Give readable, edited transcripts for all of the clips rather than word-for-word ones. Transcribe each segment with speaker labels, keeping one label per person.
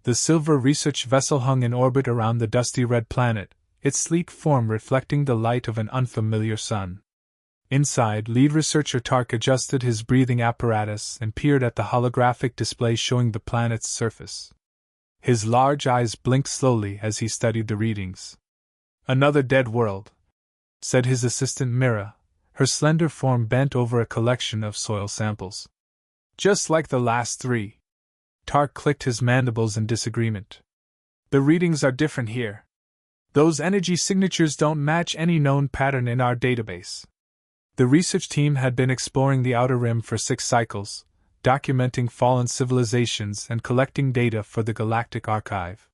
Speaker 1: The silver research vessel hung in orbit around the dusty red planet, its sleek form reflecting the light of an unfamiliar sun. Inside, lead researcher Tark adjusted his breathing apparatus and peered at the holographic display showing the planet's surface. His large eyes blinked slowly as he studied the readings. "Another dead world," said his assistant Mira, her slender form bent over a collection of soil samples. "Just like the last three." Tark clicked his mandibles in disagreement. "The readings are different here. Those energy signatures don't match any known pattern in our database." The research team had been exploring the outer rim for 6 cycles, documenting fallen civilizations and collecting data for the Galactic Archive.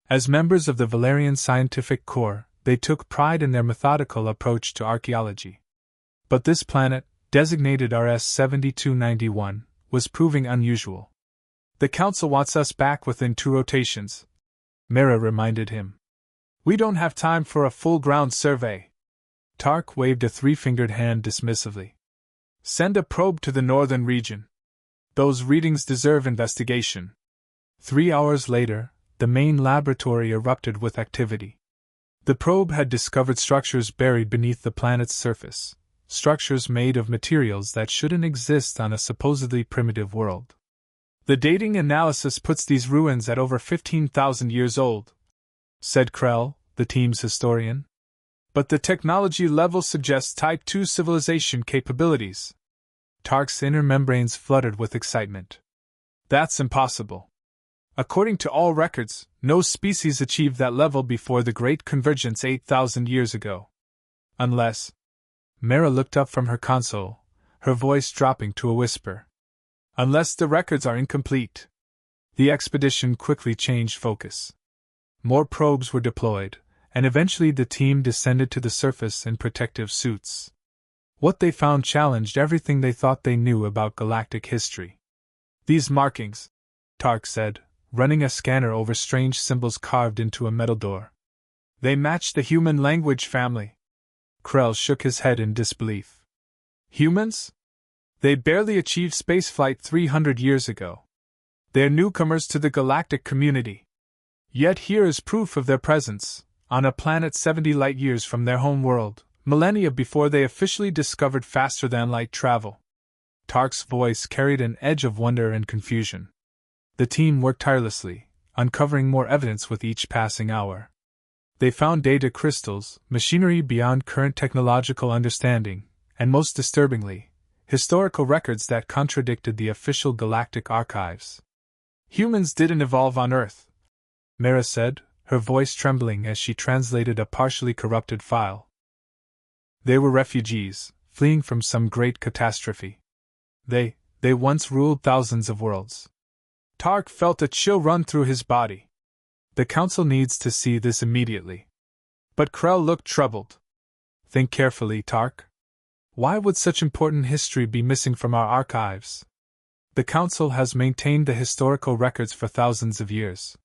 Speaker 1: As members of the Valerian Scientific Corps, they took pride in their methodical approach to archaeology. But this planet, designated RS-7291, was proving unusual. "The Council wants us back within 2 rotations," Mira reminded him. "We don't have time for a full ground survey." Tark waved a 3-fingered hand dismissively. "Send a probe to the northern region. Those readings deserve investigation." 3 hours later, the main laboratory erupted with activity. The probe had discovered structures buried beneath the planet's surface, structures made of materials that shouldn't exist on a supposedly primitive world. "The dating analysis puts these ruins at over 15,000 years old," said Krell, the team's historian. "But the technology level suggests Type 2 civilization capabilities." Tark's inner membranes fluttered with excitement. "That's impossible. According to all records, no species achieved that level before the Great Convergence 8,000 years ago. Unless—" Mara looked up from her console, her voice dropping to a whisper. "Unless the records are incomplete." The expedition quickly changed focus. More probes were deployed, and eventually the team descended to the surface in protective suits. What they found challenged everything they thought they knew about galactic history. "These markings," Tark said, running a scanner over strange symbols carved into a metal door. "They match the human language family." Krell shook his head in disbelief. "Humans? They barely achieved spaceflight 300 years ago. They're newcomers to the galactic community. Yet here is proof of their presence, on a planet 70 light-years from their home world, millennia before they officially discovered faster-than-light travel." Tark's voice carried an edge of wonder and confusion. The team worked tirelessly, uncovering more evidence with each passing hour. They found data crystals, machinery beyond current technological understanding, and most disturbingly, historical records that contradicted the official galactic archives. "Humans didn't evolve on Earth," Mara said, her voice trembling as she translated a partially corrupted file. "They were refugees, fleeing from some great catastrophe. They once ruled thousands of worlds." Tark felt a chill run through his body. "The Council needs to see this immediately." But Krell looked troubled. "Think carefully, Tark. Why would such important history be missing from our archives? The Council has maintained the historical records for thousands of years."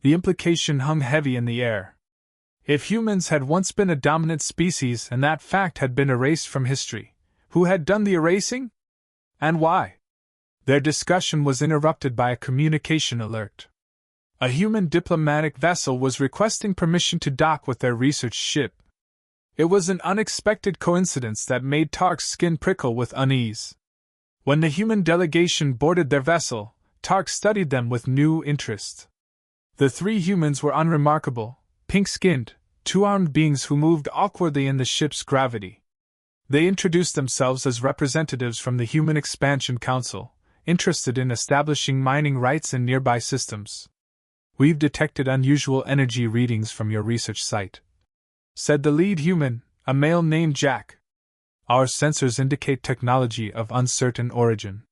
Speaker 1: The implication hung heavy in the air. If humans had once been a dominant species and that fact had been erased from history, who had done the erasing? And why? Their discussion was interrupted by a communication alert. A human diplomatic vessel was requesting permission to dock with their research ship. It was an unexpected coincidence that made Tark's skin prickle with unease. When the human delegation boarded their vessel, Tark studied them with new interest. The 3 humans were unremarkable, pink-skinned, 2-armed beings who moved awkwardly in the ship's gravity. They introduced themselves as representatives from the Human Expansion Council, interested in establishing mining rights in nearby systems. "We've detected unusual energy readings from your research site," said the lead human, a male named Jack. "Our sensors indicate technology of uncertain origin."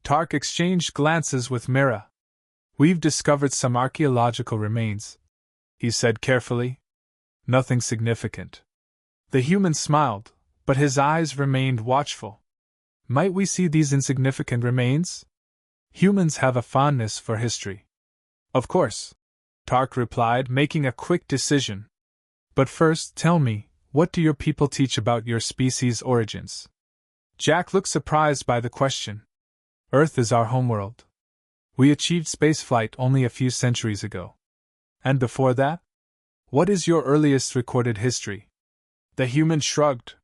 Speaker 1: Tark exchanged glances with Mira. "We've discovered some archaeological remains," he said carefully. "Nothing significant." The human smiled, but his eyes remained watchful. "Might we see these insignificant remains?" Humans have a fondness for history. "Of course," Tark replied, making a quick decision. "But first, tell me, what do your people teach about your species' origins?" Jack looked surprised by the question. "Earth is our homeworld. We achieved spaceflight only a few centuries ago. And before that? What is your earliest recorded history? The human shrugged.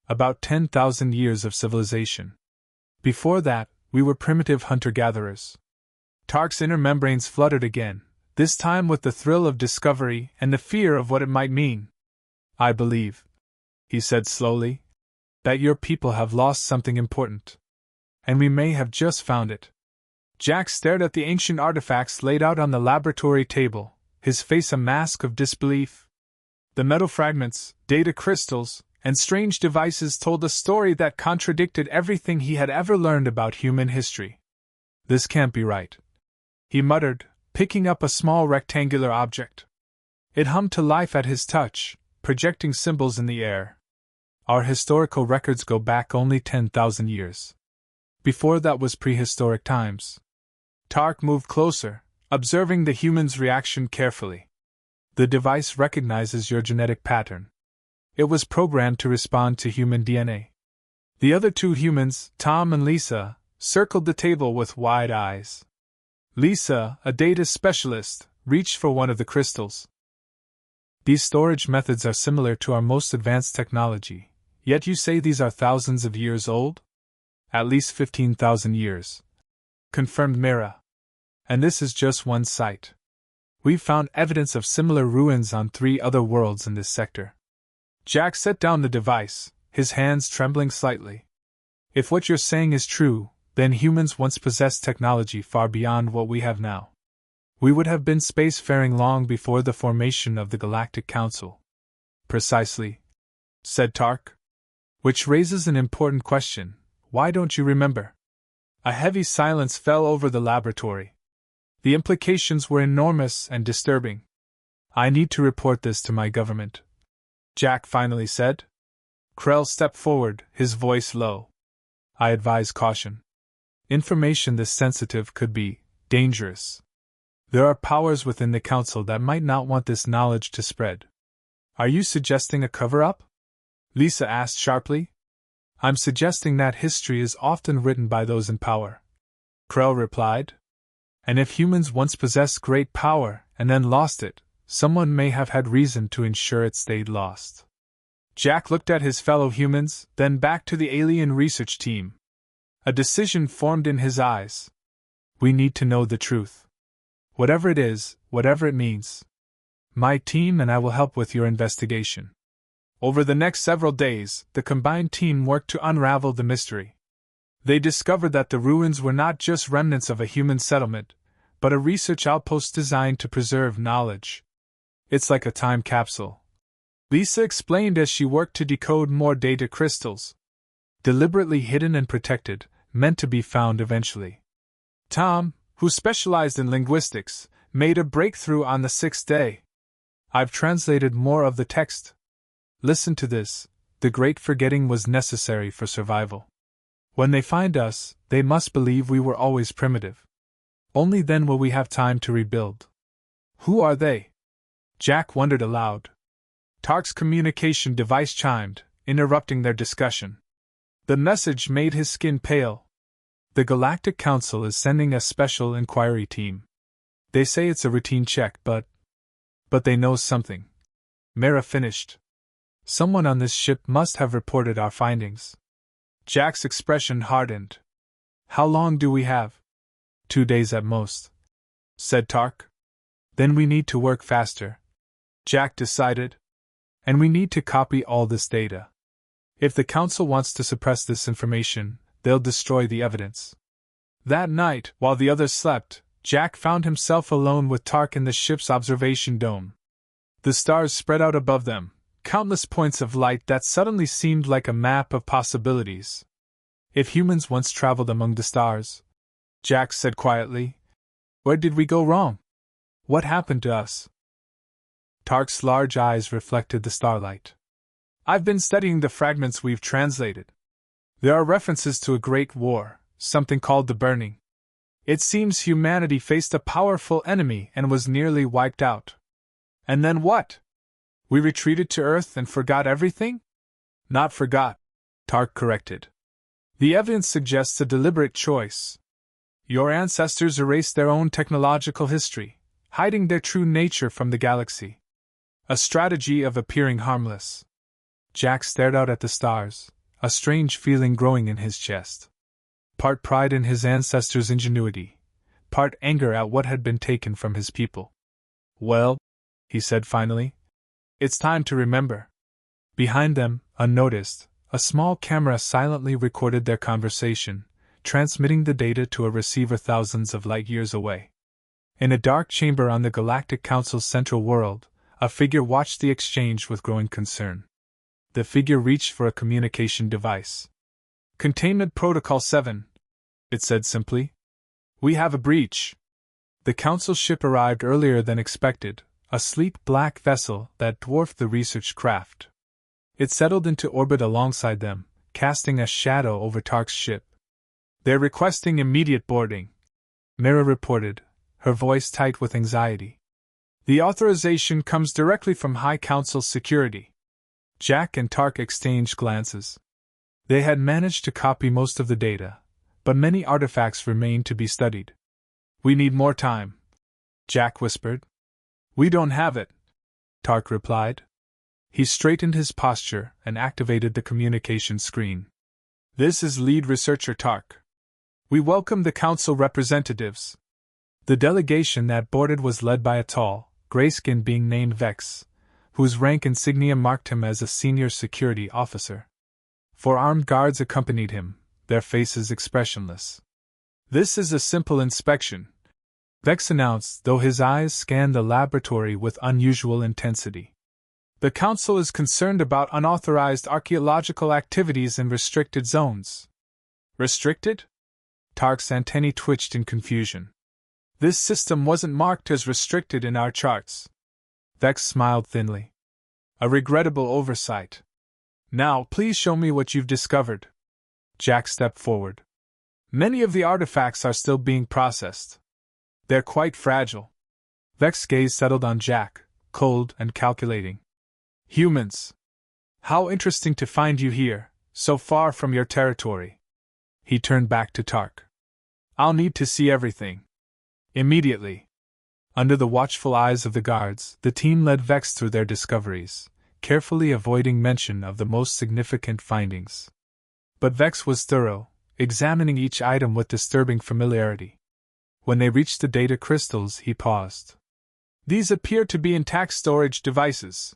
Speaker 1: About 10,000 years of civilization. Before that, we were primitive hunter-gatherers. Tark's inner membranes fluttered again, this time with the thrill of discovery and the fear of what it might mean. I believe, he said slowly, that your people have lost something important. And we may have just found it. Jack stared at the ancient artifacts laid out on the laboratory table, his face a mask of disbelief. The metal fragments, data crystals, and strange devices told a story that contradicted everything he had ever learned about human history. This can't be right, he muttered, picking up a small rectangular object. It hummed to life at his touch, projecting symbols in the air. Our historical records go back only 10,000 years. Before that was prehistoric times. Tark moved closer, observing the human's reaction carefully. The device recognizes your genetic pattern. It was programmed to respond to human DNA. The other two humans, Tom and Lisa, circled the table with wide eyes. Lisa, a data specialist, reached for one of the crystals. These storage methods are similar to our most advanced technology, yet you say these are thousands of years old? At least 15,000 years, confirmed Mira. And this is just one site. We've found evidence of similar ruins on 3 other worlds in this sector. Jack set down the device, his hands trembling slightly. If what you're saying is true, then humans once possessed technology far beyond what we have now. We would have been spacefaring long before the formation of the Galactic Council. Precisely, said Tark. Which raises an important question. Why don't you remember? A heavy silence fell over the laboratory. The implications were enormous and disturbing. I need to report this to my government, Jack finally said. Krell stepped forward, his voice low. I advise caution. Information this sensitive could be dangerous. There are powers within the Council that might not want this knowledge to spread. Are you suggesting a cover-up? Lisa asked sharply. I'm suggesting that history is often written by those in power, Krell replied. And if humans once possessed great power and then lost it, someone may have had reason to ensure it stayed lost. Jack looked at his fellow humans, then back to the alien research team. A decision formed in his eyes. We need to know the truth. Whatever it is, whatever it means. My team and I will help with your investigation. Over the next several days, the combined team worked to unravel the mystery. They discovered that the ruins were not just remnants of a human settlement, but a research outpost designed to preserve knowledge. It's like a time capsule, Lisa explained as she worked to decode more data crystals. Deliberately hidden and protected, meant to be found eventually. Tom, who specialized in linguistics, made a breakthrough on the 6th day. I've translated more of the text. Listen to this. The great forgetting was necessary for survival. When they find us, they must believe we were always primitive. Only then will we have time to rebuild. Who are they? Jack wondered aloud. Tark's communication device chimed, interrupting their discussion. The message made his skin pale. The Galactic Council is sending a special inquiry team. They say it's a routine check, but they know something. Mara finished. Someone on this ship must have reported our findings. Jack's expression hardened. How long do we have? 2 days at most, said Tark. Then we need to work faster, Jack decided. And we need to copy all this data. If the Council wants to suppress this information, they'll destroy the evidence. That night, while the others slept, Jack found himself alone with Tark in the ship's observation dome. The stars spread out above them, countless points of light that suddenly seemed like a map of possibilities. If humans once traveled among the stars, Jack said quietly, where did we go wrong? What happened to us? Tark's large eyes reflected the starlight. I've been studying the fragments we've translated. There are references to a great war, something called the Burning. It seems humanity faced a powerful enemy and was nearly wiped out. And then what? We retreated to Earth and forgot everything? Not forgot, Tark corrected. The evidence suggests a deliberate choice. Your ancestors erased their own technological history, hiding their true nature from the galaxy. A strategy of appearing harmless. Jack stared out at the stars, a strange feeling growing in his chest. Part pride in his ancestors' ingenuity, part anger at what had been taken from his people. Well, he said finally, it's time to remember. Behind them, unnoticed, a small camera silently recorded their conversation, transmitting the data to a receiver thousands of light years away. In a dark chamber on the Galactic Council's central world, a figure watched the exchange with growing concern. The figure reached for a communication device. Containment Protocol 7, it said simply. We have a breach. The Council ship arrived earlier than expected, a sleek black vessel that dwarfed the research craft. It settled into orbit alongside them, casting a shadow over Tark's ship. They're requesting immediate boarding, Mira reported, her voice tight with anxiety. The authorization comes directly from High Council Security. Jack and Tark exchanged glances. They had managed to copy most of the data, but many artifacts remained to be studied. We need more time, Jack whispered. We don't have it, Tark replied. He straightened his posture and activated the communication screen. This is Lead Researcher Tark. We welcome the Council representatives. The delegation that boarded was led by a tall, gray-skinned being named Vex, whose rank insignia marked him as a senior security officer. 4 armed guards accompanied him, their faces expressionless. This is a simple inspection, Vex announced, though his eyes scanned the laboratory with unusual intensity. The Council is concerned about unauthorized archaeological activities in restricted zones. Restricted? Tark's antennae twitched in confusion. This system wasn't marked as restricted in our charts. Vex smiled thinly. A regrettable oversight. Now, please show me what you've discovered. Jack stepped forward. Many of the artifacts are still being processed. They're quite fragile. Vex's gaze settled on Jack, cold and calculating. Humans. How interesting to find you here, so far from your territory. He turned back to Tark. I'll need to see everything. Immediately. Under the watchful eyes of the guards, the team led Vex through their discoveries, carefully avoiding mention of the most significant findings. But Vex was thorough, examining each item with disturbing familiarity. When they reached the data crystals, he paused. These appear to be intact storage devices.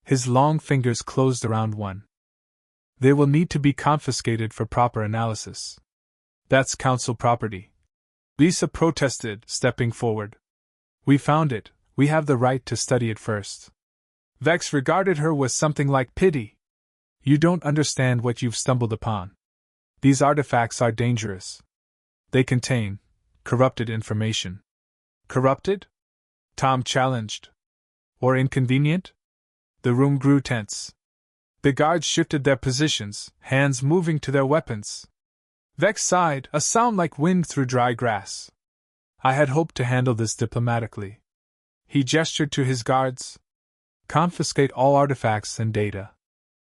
Speaker 1: His long fingers closed around one. They will need to be confiscated for proper analysis. That's Council property. Lisa protested, stepping forward. We found it, we have the right to study it first. Vex regarded her with something like pity. You don't understand what you've stumbled upon. These artifacts are dangerous. They contain corrupted information. Corrupted? Tom challenged. Or inconvenient? The room grew tense. The guards shifted their positions, hands moving to their weapons. Vex sighed, a sound like wind through dry grass. I had hoped to handle this diplomatically. He gestured to his guards. Confiscate all artifacts and data.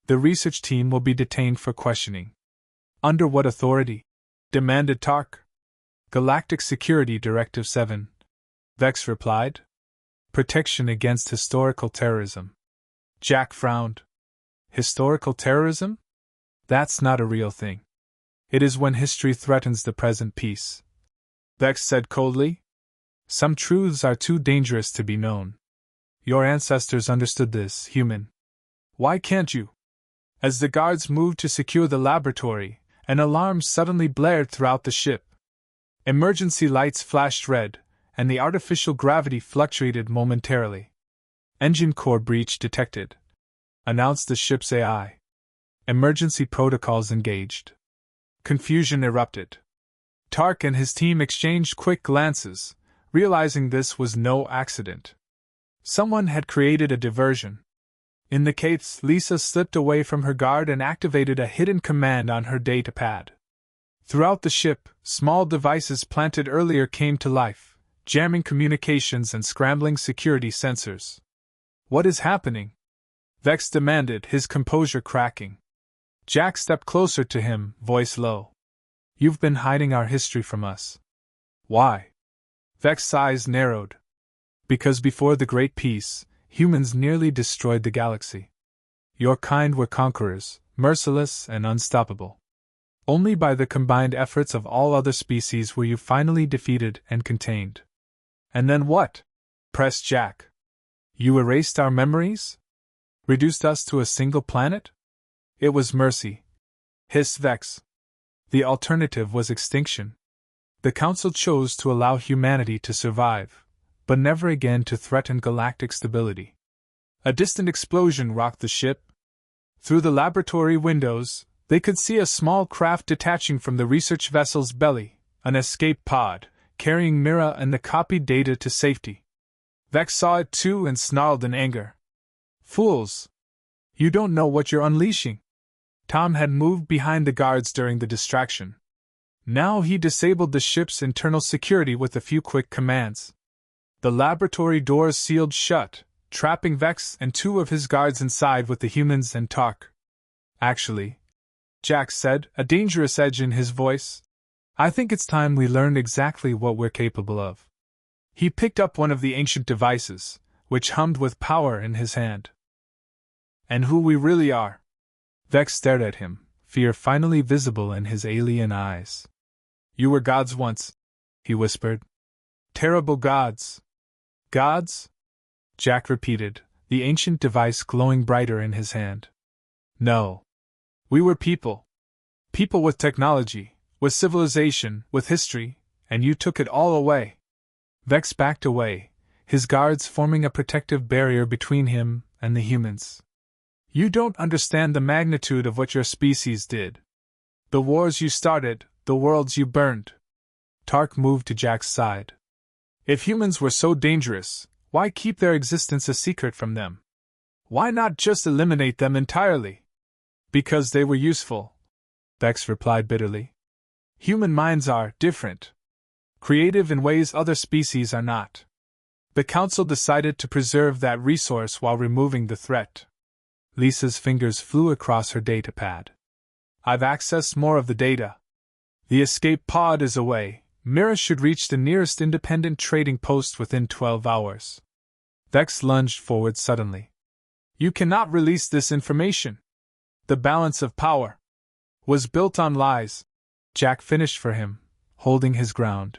Speaker 1: The research team will be detained for questioning. Under what authority? Demanded Tark. Galactic Security Directive 7. Vex replied. Protection against historical terrorism. Jack frowned. Historical terrorism? That's not a real thing. It is when history threatens the present peace. Vex said coldly. Some truths are too dangerous to be known. Your ancestors understood this, human. Why can't you? As the guards moved to secure the laboratory, an alarm suddenly blared throughout the ship. Emergency lights flashed red, and the artificial gravity fluctuated momentarily. Engine core breach detected, announced the ship's AI. Emergency protocols engaged. Confusion erupted. Tark and his team exchanged quick glances, realizing this was no accident. Someone had created a diversion. In the case, Lisa slipped away from her guard and activated a hidden command on her datapad. Throughout the ship, small devices planted earlier came to life, jamming communications and scrambling security sensors. What is happening? Vex demanded, his composure cracking. Jack stepped closer to him, voice low. You've been hiding our history from us. Why? Vex's eyes narrowed. Because before the Great Peace, humans nearly destroyed the galaxy. Your kind were conquerors, merciless and unstoppable. Only by the combined efforts of all other species were you finally defeated and contained. And then what? Pressed Jack. You erased our memories? Reduced us to a single planet? It was mercy, hissed Vex. The alternative was extinction. The Council chose to allow humanity to survive, but never again to threaten galactic stability. A distant explosion rocked the ship. Through the laboratory windows, they could see a small craft detaching from the research vessel's belly, an escape pod, carrying Mira and the copied data to safety. Vex saw it too and snarled in anger. Fools! You don't know what you're unleashing. Tom had moved behind the guards during the distraction. Now he disabled the ship's internal security with a few quick commands. The laboratory doors sealed shut, trapping Vex and two of his guards inside with the humans and Tark. Actually, Jack said, a dangerous edge in his voice, I think it's time we learned exactly what we're capable of. He picked up one of the ancient devices, which hummed with power in his hand. And who we really are? Vex stared at him, fear finally visible in his alien eyes. You were gods once, he whispered. Terrible gods. Gods? Jack repeated, the ancient device glowing brighter in his hand. No. We were people. People with technology, with civilization, with history, and you took it all away. Vex backed away, his guards forming a protective barrier between him and the humans. You don't understand the magnitude of what your species did. The wars you started, the worlds you burned. Tark moved to Jack's side. If humans were so dangerous, why keep their existence a secret from them? Why not just eliminate them entirely? Because they were useful, Vex replied bitterly. Human minds are different. Creative in ways other species are not. The Council decided to preserve that resource while removing the threat. Lisa's fingers flew across her datapad. I've accessed more of the data. The escape pod is away. Mira should reach the nearest independent trading post within 12 hours. Vex lunged forward suddenly. You cannot release this information. The balance of power was built on lies. Jack finished for him, holding his ground.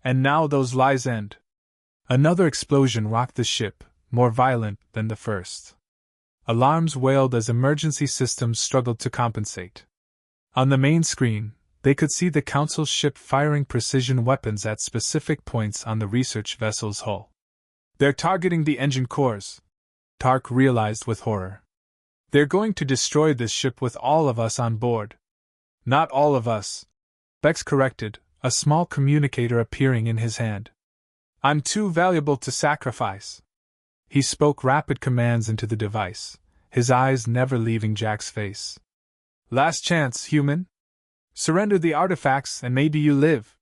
Speaker 1: And now those lies end. Another explosion rocked the ship, more violent than the first. Alarms wailed as emergency systems struggled to compensate. On the main screen, they could see the Council's ship firing precision weapons at specific points on the research vessel's hull. They're targeting the engine cores, Tark realized with horror. They're going to destroy this ship with all of us on board. Not all of us, Vex corrected, a small communicator appearing in his hand. I'm too valuable to sacrifice. He spoke rapid commands into the device, his eyes never leaving Jack's face. Last chance, human. Surrender the artifacts and maybe you live.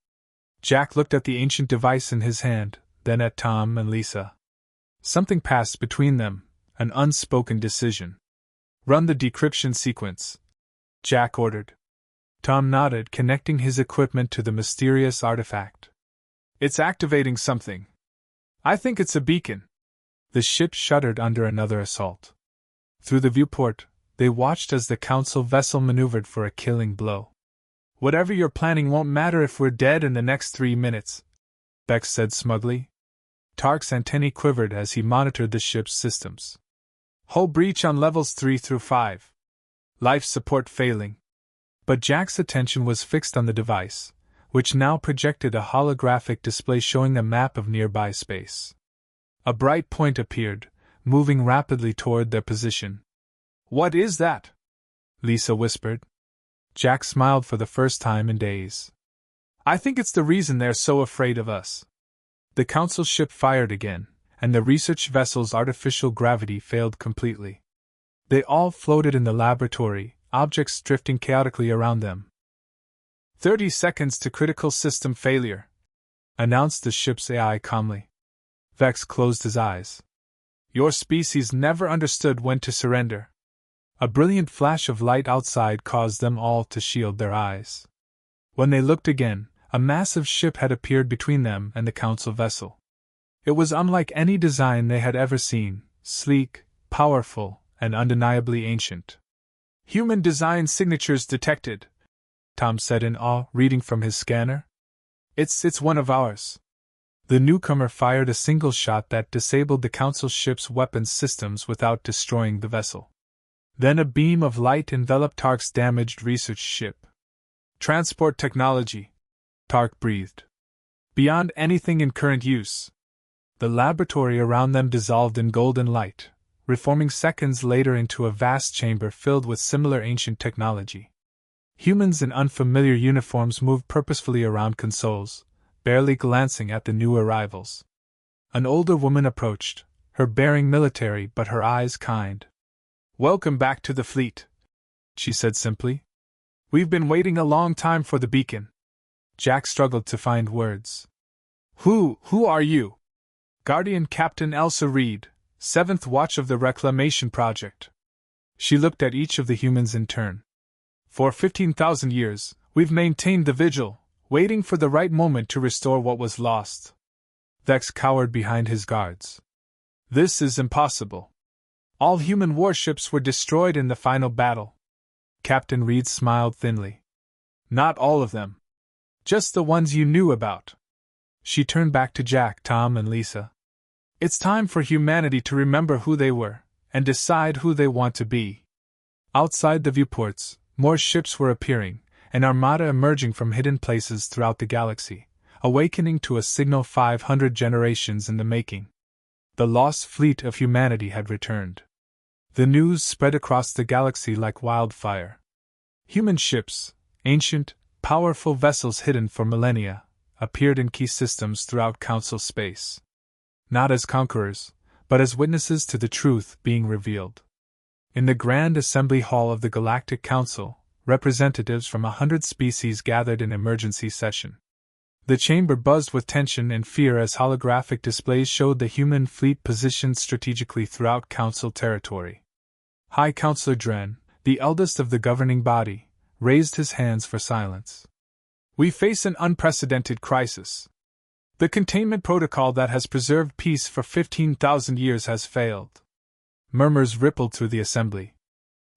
Speaker 1: Jack looked at the ancient device in his hand, then at Tom and Lisa. Something passed between them, an unspoken decision. Run the decryption sequence, Jack ordered. Tom nodded, connecting his equipment to the mysterious artifact. It's activating something. I think it's a beacon. The ship shuddered under another assault. Through the viewport, they watched as the Council vessel maneuvered for a killing blow. Whatever you're planning won't matter if we're dead in the next 3 minutes, Vex said smugly. Tark's antennae quivered as he monitored the ship's systems. Hull breach on levels 3 through 5. Life support failing. But Jack's attention was fixed on the device, which now projected a holographic display showing a map of nearby space. A bright point appeared, moving rapidly toward their position. What is that? Lisa whispered. Jack smiled for the first time in days. I think it's the reason they're so afraid of us. The Council ship fired again, and the research vessel's artificial gravity failed completely. They all floated in the laboratory, objects drifting chaotically around them. 30 seconds to critical system failure, announced the ship's AI calmly. Vex closed his eyes. Your species never understood when to surrender. A brilliant flash of light outside caused them all to shield their eyes. When they looked again, A massive ship had appeared between them and the Council vessel. It was unlike any design they had ever seen, sleek, powerful, and undeniably ancient. "Human design signatures detected," Tom said in awe, reading from his scanner. It's one of ours." The newcomer fired a single shot that disabled the Council ship's weapons systems without destroying the vessel. Then a beam of light enveloped Tark's damaged research ship. "Transport technology," Tark breathed. "Beyond anything in current use." The laboratory around them dissolved in golden light, reforming seconds later into a vast chamber filled with similar ancient technology. Humans in unfamiliar uniforms moved purposefully around consoles, barely glancing at the new arrivals. An older woman approached, her bearing military but her eyes kind. "Welcome back to the fleet," she said simply. "We've been waiting a long time for the beacon." Jack struggled to find words. Who are you?" "Guardian Captain Elsa Reed, 7th Watch of the Reclamation Project." She looked at each of the humans in turn. "For 15,000 years, we've maintained the vigil, waiting for the right moment to restore what was lost." Vex cowered behind his guards. "This is impossible. All human warships were destroyed in the final battle." Captain Reed smiled thinly. "Not all of them. Just the ones you knew about." She turned back to Jack, Tom, and Lisa. "It's time for humanity to remember who they were, and decide who they want to be." Outside the viewports, more ships were appearing, an armada emerging from hidden places throughout the galaxy, awakening to a signal 500 generations in the making. The lost fleet of humanity had returned. The news spread across the galaxy like wildfire. Human ships, ancient, powerful vessels hidden for millennia, appeared in key systems throughout Council space. Not as conquerors, but as witnesses to the truth being revealed. In the Grand Assembly Hall of the Galactic Council, representatives from 100 species gathered in emergency session. The chamber buzzed with tension and fear as holographic displays showed the human fleet positioned strategically throughout Council territory. High Counselor Dren, the eldest of the governing body, raised his hands for silence. "We face an unprecedented crisis. The containment protocol that has preserved peace for 15,000 years has failed." Murmurs rippled through the assembly.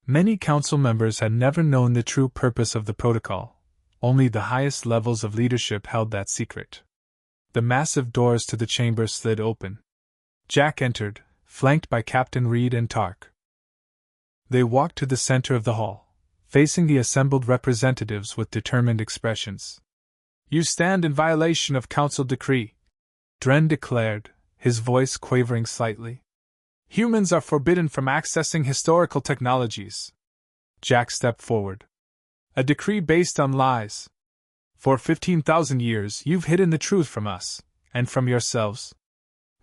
Speaker 1: Many council members had never known the true purpose of the protocol. Only the highest levels of leadership held that secret. The massive doors to the chamber slid open. Jack entered, flanked by Captain Reed and Tark. They walked to the center of the hall, facing the assembled representatives with determined expressions. "You stand in violation of Council decree," Dren declared, his voice quavering slightly. "Humans are forbidden from accessing historical technologies." Jack stepped forward. "A decree based on lies. For 15,000 years you've hidden the truth from us, and from yourselves."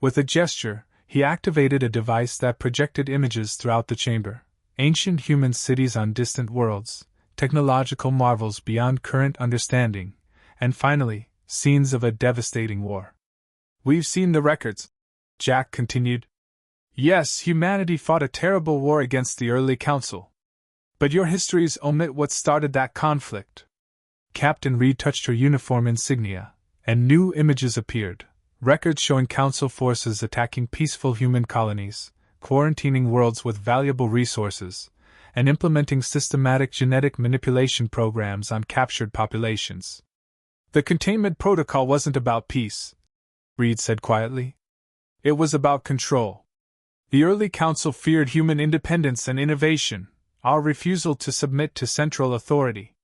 Speaker 1: With a gesture, he activated a device that projected images throughout the chamber. Ancient human cities on distant worlds, technological marvels beyond current understanding, and finally, scenes of a devastating war. "We've seen the records," Jack continued. "Yes, humanity fought a terrible war against the early council. But your histories omit what started that conflict." Captain Reed touched her uniform insignia, and new images appeared, records showing council forces attacking peaceful human colonies, quarantining worlds with valuable resources, and implementing systematic genetic manipulation programs on captured populations. "The containment protocol wasn't about peace," Reed said quietly. "It was about control. The early council feared human independence and innovation, our refusal to submit to central authority."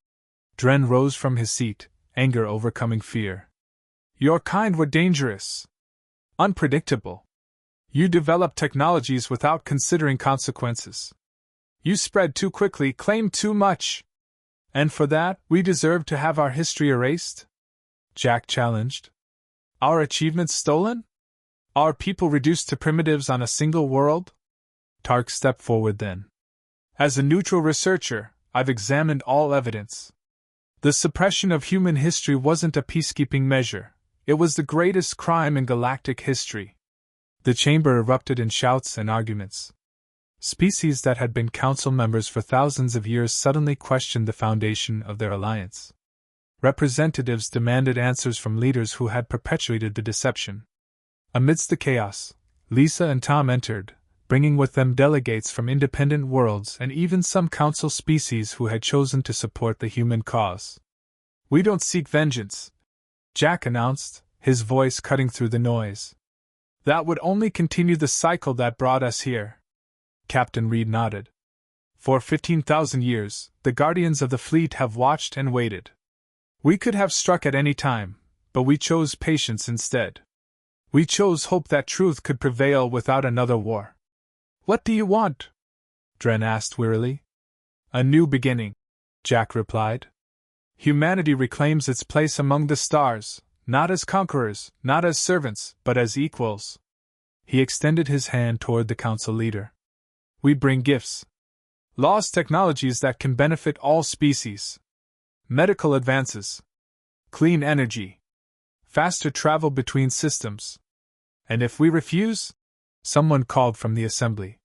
Speaker 1: Dren rose from his seat, anger overcoming fear. "Your kind were dangerous. Unpredictable. You developed technologies without considering consequences. You spread too quickly, claimed too much. And for that, we deserve to have our history erased?" Jack challenged. "Our achievements stolen? Our people reduced to primitives on a single world?" Tark stepped forward then. "As a neutral researcher, I've examined all evidence. The suppression of human history wasn't a peacekeeping measure, it was the greatest crime in galactic history." The chamber erupted in shouts and arguments. Species that had been council members for thousands of years suddenly questioned the foundation of their alliance. Representatives demanded answers from leaders who had perpetuated the deception. Amidst the chaos, Lisa and Tom entered, bringing with them delegates from independent worlds and even some council species who had chosen to support the human cause. "We don't seek vengeance," Jack announced, his voice cutting through the noise. "That would only continue the cycle that brought us here." Captain Reed nodded. "For 15,000 years, the Guardians of the Fleet have watched and waited. We could have struck at any time, but we chose patience instead. We chose hope that truth could prevail without another war." "What do you want?" Dren asked wearily. "A new beginning," Jack replied. "Humanity reclaims its place among the stars, not as conquerors, not as servants, but as equals." He extended his hand toward the council leader. "We bring gifts. Lost technologies that can benefit all species. Medical advances. Clean energy. Faster travel between systems. And if we refuse?" someone called from the assembly.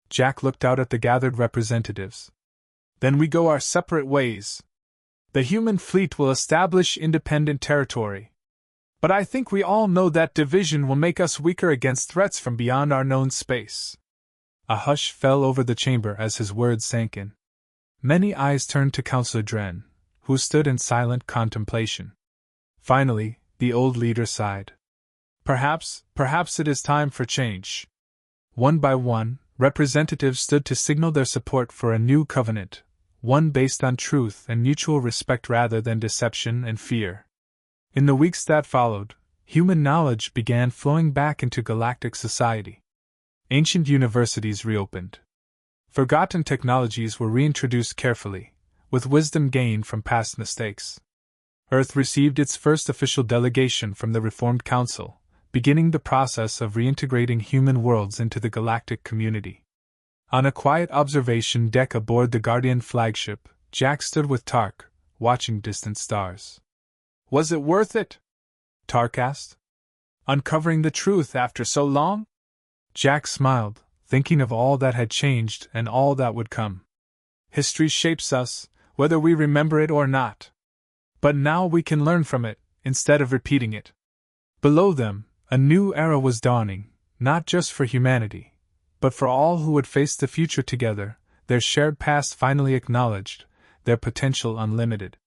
Speaker 1: Jack looked out at the gathered representatives. "Then we go our separate ways. The human fleet will establish independent territory. But I think we all know that division will make us weaker against threats from beyond our known space." A hush fell over the chamber as his words sank in. Many eyes turned to Councillor Dren, who stood in silent contemplation. Finally, the old leader sighed. Perhaps it is time for change." One by one, representatives stood to signal their support for a new covenant, one based on truth and mutual respect rather than deception and fear. In the weeks that followed, human knowledge began flowing back into galactic society. Ancient universities reopened. Forgotten technologies were reintroduced carefully, with wisdom gained from past mistakes. Earth received its first official delegation from the Reformed Council, beginning the process of reintegrating human worlds into the galactic community. On a quiet observation deck aboard the Guardian flagship, Jack stood with Tark, watching distant stars. "Was it worth it?" Tark asked. "Uncovering the truth after so long?" Jack smiled, thinking of all that had changed and all that would come. "History shapes us, whether we remember it or not. But now we can learn from it, instead of repeating it." Below them, a new era was dawning, not just for humanity, but for all who would face the future together, their shared past finally acknowledged, their potential unlimited.